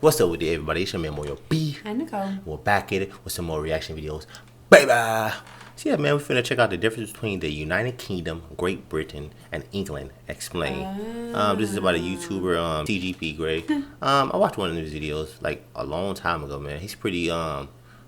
What's up with it, everybody? It's your man Moyo B. And Nicole. We're back at it with some more reaction videos. Baby! So yeah, man, we're finna check out the difference between the United Kingdom, Great Britain, and England explained. This is about a YouTuber, TGP Greg. I watched one of his videos like a long time ago, man. He's pretty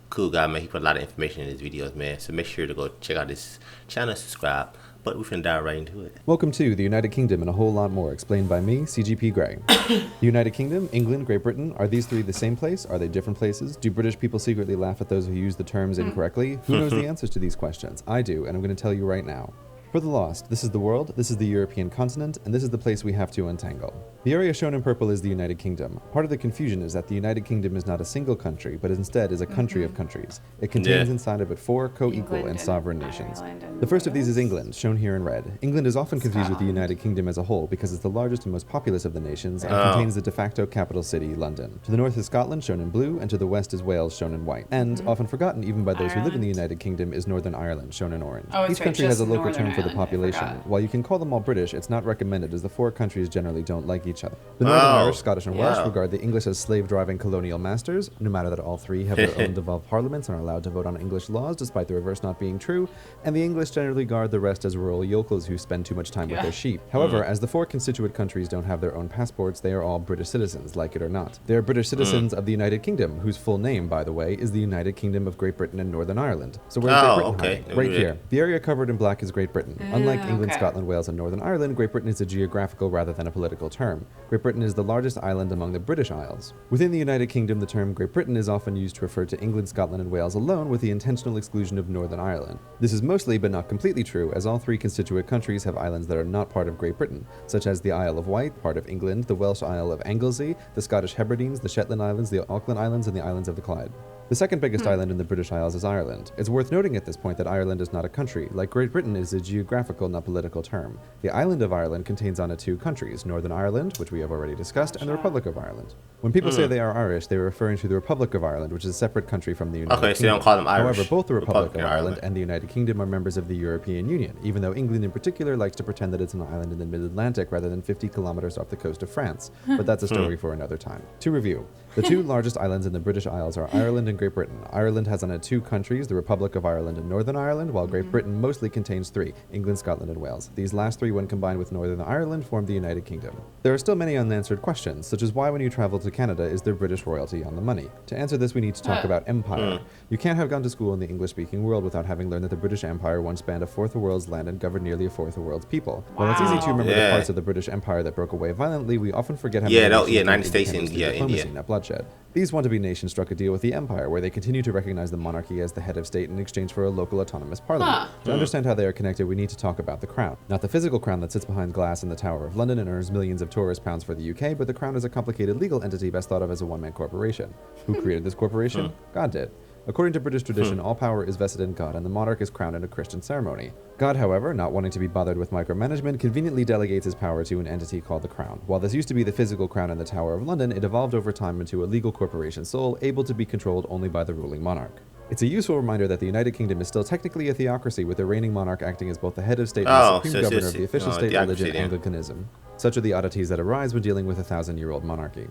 cool guy, man. He put a lot of information in his videos, man. So make sure to go check out his channel, subscribe. But we're finna dive right into it. Welcome to the United Kingdom and a whole lot more, explained by me, CGP Grey. The United Kingdom, England, Great Britain, are these three the same place? Are they different places? Do British people secretly laugh at those who use the terms incorrectly? Who knows the answers to these questions? I do, and I'm going to tell you right now. For the lost, this is the world, this is the European continent, and this is the place we have to untangle. The area shown in purple is the United Kingdom. Part of the confusion is that the United Kingdom is not a single country, but instead is a country of countries. It contains inside of it four co-equal and sovereign nations. The first of these is England, shown here in red. England is often confused with the United Kingdom as a whole because it's the largest and most populous of the nations and contains the de facto capital city, London. To the north is Scotland, shown in blue, and to the west is Wales, shown in white. And, often forgotten even by those who live in the United Kingdom, is Northern Ireland, shown in orange. Each country has a local term for the population. While you can call them all British, it's not recommended as the four countries generally don't like each other. The Northern Irish, Scottish, and Welsh regard the English as slave-driving colonial masters, no matter that all three have their own devolved parliaments and are allowed to vote on English laws, despite the reverse not being true, and the English generally regard the rest as rural yokels who spend too much time with their sheep. However, as the four constituent countries don't have their own passports, they are all British citizens, like it or not. They are British citizens of the United Kingdom, whose full name, by the way, is the United Kingdom of Great Britain and Northern Ireland. So where's Great Britain hiding? Right here. The area covered in black is Great Britain. Unlike England, Scotland, Wales, and Northern Ireland, Great Britain is a geographical rather than a political term. Great Britain is the largest island among the British Isles. Within the United Kingdom, the term Great Britain is often used to refer to England, Scotland, and Wales alone, with the intentional exclusion of Northern Ireland. This is mostly, but not completely true, as all three constituent countries have islands that are not part of Great Britain, such as the Isle of Wight, part of England, the Welsh Isle of Anglesey, the Scottish Hebrides, the Shetland Islands, the Auckland Islands, and the islands of the Clyde. The second biggest island in the British Isles is Ireland. It's worth noting at this point that Ireland is not a country. Like Great Britain, is a geographical, not political term. The island of Ireland contains on it two countries, Northern Ireland, which we have already discussed, and the Republic of Ireland. When people say they are Irish, they are referring to the Republic of Ireland, which is a separate country from the United Kingdom. So they don't call them Irish. However, both the Republic of Ireland and the United Kingdom are members of the European Union, even though England in particular likes to pretend that it's an island in the mid-Atlantic rather than 50 kilometers off the coast of France. But that's a story for another time. To review, the two largest islands in the British Isles are Ireland and Great Britain. Ireland has on it two countries, the Republic of Ireland and Northern Ireland, while Great Britain mostly contains three, England, Scotland, and Wales. These last three, when combined with Northern Ireland, form the United Kingdom. There are still many unanswered questions, such as why when you travel to Canada is there British royalty on the money? To answer this, we need to talk about empire. You can't have gone to school in the English-speaking world without having learned that the British Empire once spanned a fourth of the world's land and governed nearly a fourth of the world's people. While it's easy to remember the parts of the British Empire that broke away violently, we often forget how many United States and diplomacy, India. not bloodshed. These want-to-be nations struck a deal with the empire, where they continue to recognize the monarchy as the head of state in exchange for a local autonomous parliament. To understand how they are connected, we need to talk about the crown. Not the physical crown that sits behind glass in the Tower of London and earns millions of tourist pounds for the UK, but the crown is a complicated legal entity best thought of as a one-man corporation. Who created this corporation? God did. According to British tradition, all power is vested in God, and the monarch is crowned in a Christian ceremony. God, however, not wanting to be bothered with micromanagement, conveniently delegates his power to an entity called the Crown. While this used to be the physical crown in the Tower of London, it evolved over time into a legal corporation sole, able to be controlled only by the ruling monarch. It's a useful reminder that the United Kingdom is still technically a theocracy, with the reigning monarch acting as both the head of state and the supreme governor of the official state religion, Anglicanism. Such are the oddities that arise when dealing with a 1,000-year-old monarchy.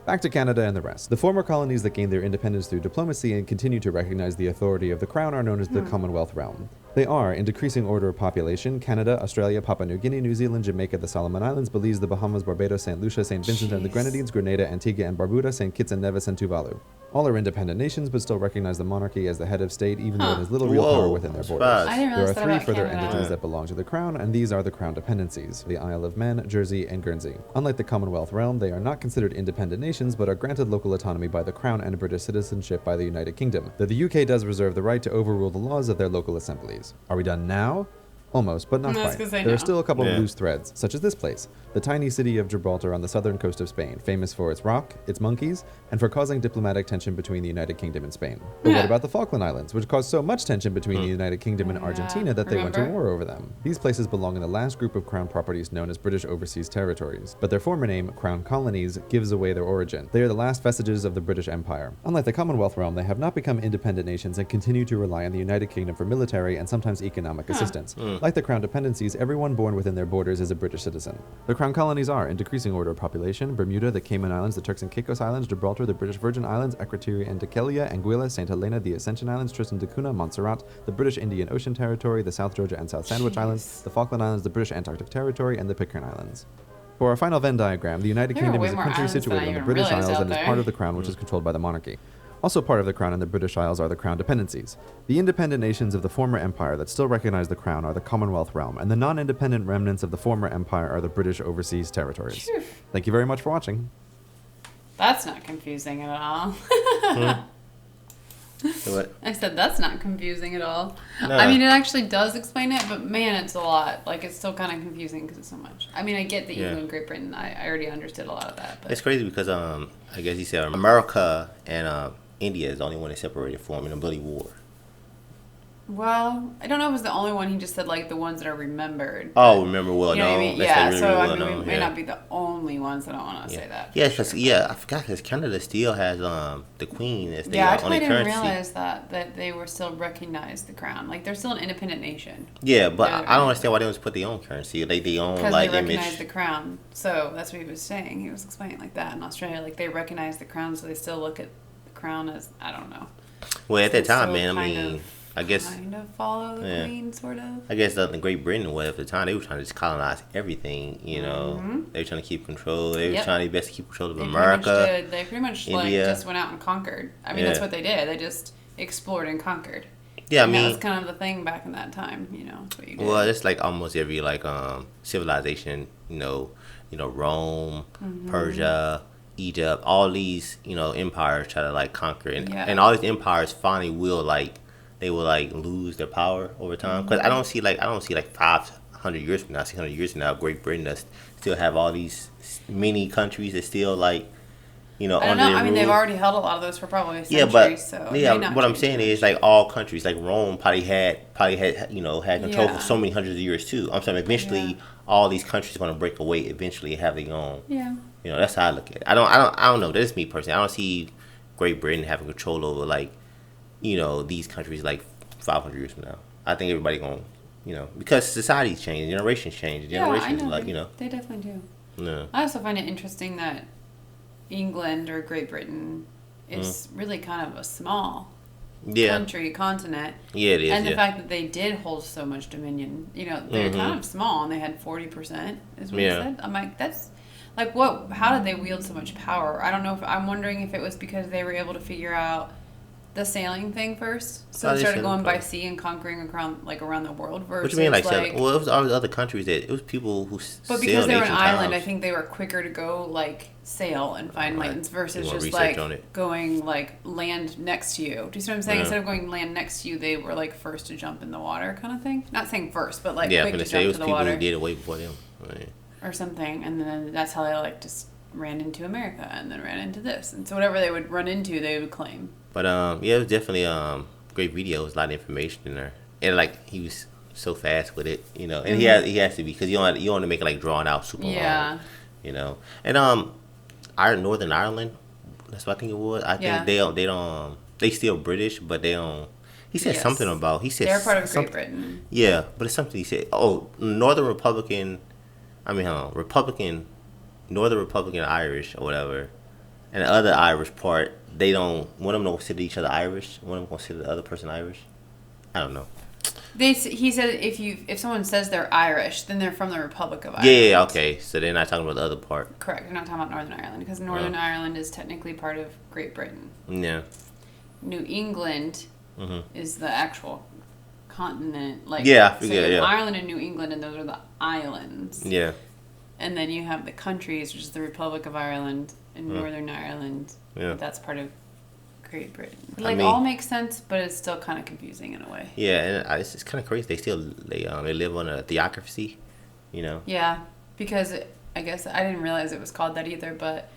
Back to Canada and the rest. The former colonies that gained their independence through diplomacy and continue to recognize the authority of the Crown are known as the Commonwealth realm. They are, in decreasing order of population, Canada, Australia, Papua New Guinea, New Zealand, Jamaica, the Solomon Islands, Belize, the Bahamas, Barbados, St. Lucia, St. Vincent and the Grenadines, Grenada, Antigua and Barbuda, St. Kitts and Nevis, and Tuvalu. All are independent nations, but still recognize the monarchy as the head of state, even though it has little real power within their borders. There are three further entities that belong to the Crown, and these are the Crown dependencies, the Isle of Man, Jersey, and Guernsey. Unlike the Commonwealth realm, they are not considered independent nations, but are granted local autonomy by the Crown and British citizenship by the United Kingdom, though the UK does reserve the right to overrule the laws of their local assemblies. Are we done now? Almost, but not quite. There are still a couple of loose threads, such as this place, the tiny city of Gibraltar on the southern coast of Spain, famous for its rock, its monkeys, and for causing diplomatic tension between the United Kingdom and Spain. But what about the Falkland Islands, which caused so much tension between the United Kingdom and Argentina that they went to war over them? These places belong in the last group of crown properties known as British Overseas Territories, but their former name, Crown Colonies, gives away their origin. They are the last vestiges of the British Empire. Unlike the Commonwealth realm, they have not become independent nations and continue to rely on the United Kingdom for military and sometimes economic assistance. Like the Crown dependencies, everyone born within their borders is a British citizen. The Crown colonies are, in decreasing order of population, Bermuda, the Cayman Islands, the Turks and Caicos Islands, Gibraltar, the British Virgin Islands, Equatorial and Dikelia, Anguilla, St. Helena, the Ascension Islands, Tristan da Cunha, Montserrat, the British Indian Ocean Territory, the South Georgia and South Sandwich Islands, the Falkland Islands, the British Antarctic Territory, and the Pitcairn Islands. For our final Venn diagram, the United There are Kingdom way is a more country islands than situated I on the even British realized Isles out and is there. part of the Crown, which is controlled by the monarchy. Also part of the Crown and the British Isles are the Crown dependencies. The independent nations of the former empire that still recognize the Crown are the Commonwealth realm, and the non-independent remnants of the former empire are the British overseas territories. Phew. Thank you very much for watching. That's not confusing at all. What? I said that's not confusing at all. No. I mean, it actually does explain it, but man, it's a lot. Like, it's still kind of confusing because it's so much. I mean, I get the Yeah. England, Great Britain. I already understood a lot of that. But It's crazy because I guess he said America and India is the only one that separated from in a bloody war. well, I don't know if it was the only one. He just said like the ones that are remembered. Oh, remember well You know what I known. mean? Let's Yeah. say So really I well mean, we known, may yeah. not be the only ones. I don't want to say that. Yeah, because I forgot because Canada still has the Queen as Yeah, I their totally only didn't currency. realize that they were still recognized the crown. Like they're still an independent nation Yeah, but Yeah, I don't understand why they don't just put their own currency. They own because like they image. recognize the crown. So that's what he was saying. He was explaining like that in Australia. Like they recognize the crown, so they still look at the crown as I don't know. Well, at that So time, still man, I kind mean, of- I guess Kind of follow the Yeah. queen, sort of. I guess the Great Britain was at the time they were trying to just colonize everything. You know, they were trying to keep control. They were Yep. trying their best to keep control of They America. pretty much did. They pretty much like India. just went out and conquered. I mean, that's Yeah. what they did. They just explored and conquered. Yeah, I And that mean, was kind of the thing back in that time. You know, that's what you did. well, it's like almost every like civilization. Rome, Mm-hmm. Persia, Egypt, all these empires try to like conquer, Yeah. and all these empires finally will lose their power over time. Because I don't see like 500 years from now, 600 years from now, Great Britain does still have all these many countries that still like I don't under know. their I mean, they've rule. already held a lot of those for probably centuries. Yeah, but so it may not what I'm change saying much. is like all countries, like Rome probably had had control Yeah. for so many hundreds of years too. I'm saying eventually Yeah. all these countries are going to break away eventually and have their own. Yeah. That's how I look at it. I don't know. That's me personally. I don't see Great Britain having control over like these countries like 500 years from now. I think everybody going because society's changing, generations change, generations yeah, I know. like They definitely do. no. I also find it interesting that England or Great Britain is really kind of a small Yeah, country, continent. yeah, it is. And the yeah. fact that they did hold so much dominion, they're kind of small and they had 40%, is what Yeah. he said. I'm like, that's like, what? How did they wield so much power? I don't know if I'm wondering if it was because they were able to figure out the sailing thing first, so Oh, they they started sailed going by first. sea and conquering around the world. What Versus you mean like, well, it was all these other countries that it was people who but sailed because they were an ancient island, I times. think they were quicker to go like sail and find Right. lands You versus want just research like on it. going like land next to you. Do you see what I'm saying? Yeah. Instead of going land next to you, they were like first to jump in the water, kind of thing. Not saying first, but like Yeah, I'm quick gonna to say it jump was to the people water who did it way before them. Right. or something, and then that's how they like just ran into America and then ran into this, and so whatever they would run into, they would claim. But yeah, it was definitely great videos, a lot of information in there, and like he was so fast with it, and he has to be because you don't want to make it like drawn out super Yeah. long, and Northern Ireland, that's what I think it was. I Yeah. think they still British, but they don't. He said Yes. something about They're part of Great something- Britain. Yeah, but it's something he said. Oh, Northern Republican. I mean, hold on, Republican, Northern Republican Irish or whatever, and the other Irish part, they don't. One of them don't consider each other Irish. One of them consider the other person Irish. I don't know. He said if someone says they're Irish, then they're from the Republic of Ireland. Yeah, okay. So they're not talking about the other part. Correct. You're not talking about Northern Ireland because Northern Ireland is technically part of Great Britain. Yeah. New England is the actual continent. Like Yeah, so yeah, you have yeah. Ireland and New England, and those are the islands. Yeah. And then you have the countries, which is the Republic of Ireland and Northern Ireland. Yeah. That's part of Great Britain. I Like mean- all makes sense, but it's still kind of confusing in a way. Yeah, and it's kind of crazy. They live on a theocracy, Yeah, because I guess I didn't realize it was called that either, but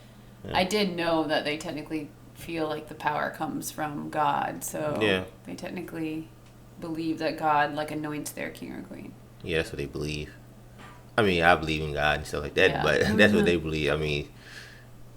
Yeah. I did know that they technically feel like the power comes from God, so Yeah. they technically believe that God like anoints their king or queen. Yeah, that's what they believe. I mean, I believe in God and stuff like that, Yeah. but that's what they believe. I mean,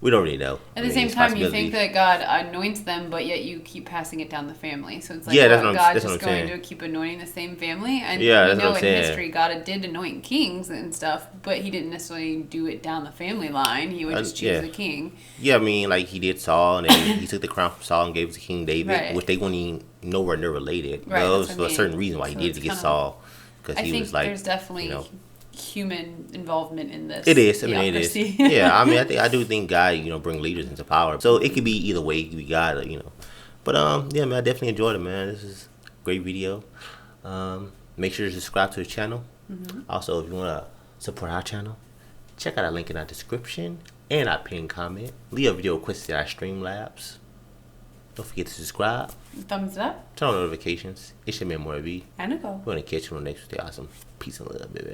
We don't really know. At the same time, you think that God anoints them, but yet you keep passing it down the family. So it's like, God just going to keep anointing the same family? And yeah, we know in history, God did anoint kings and stuff, but he didn't necessarily do it down the family line. He would just choose the king. Yeah, I mean, like he did Saul, and then he took the crown from Saul and gave it to King David, Right. which they weren't even nowhere near related. Right, But it was for a certain reason why he did to get Saul. Because he was like, there's definitely human involvement in this. It is. I mean, it is. Yeah, I mean, I do think God, bring leaders into power. So it could be either way. It could be God, But yeah, man, I definitely enjoyed it, man. This is a great video. Make sure to subscribe to the channel. Mm-hmm. Also, if you want to support our channel, check out our link in our description and our pinned comment. Leave a video requested at our Streamlabs. Don't forget to subscribe. Thumbs up. Turn on notifications. It should be more of you. And a go. We're going to catch you on the next day. Awesome. Peace and love, baby.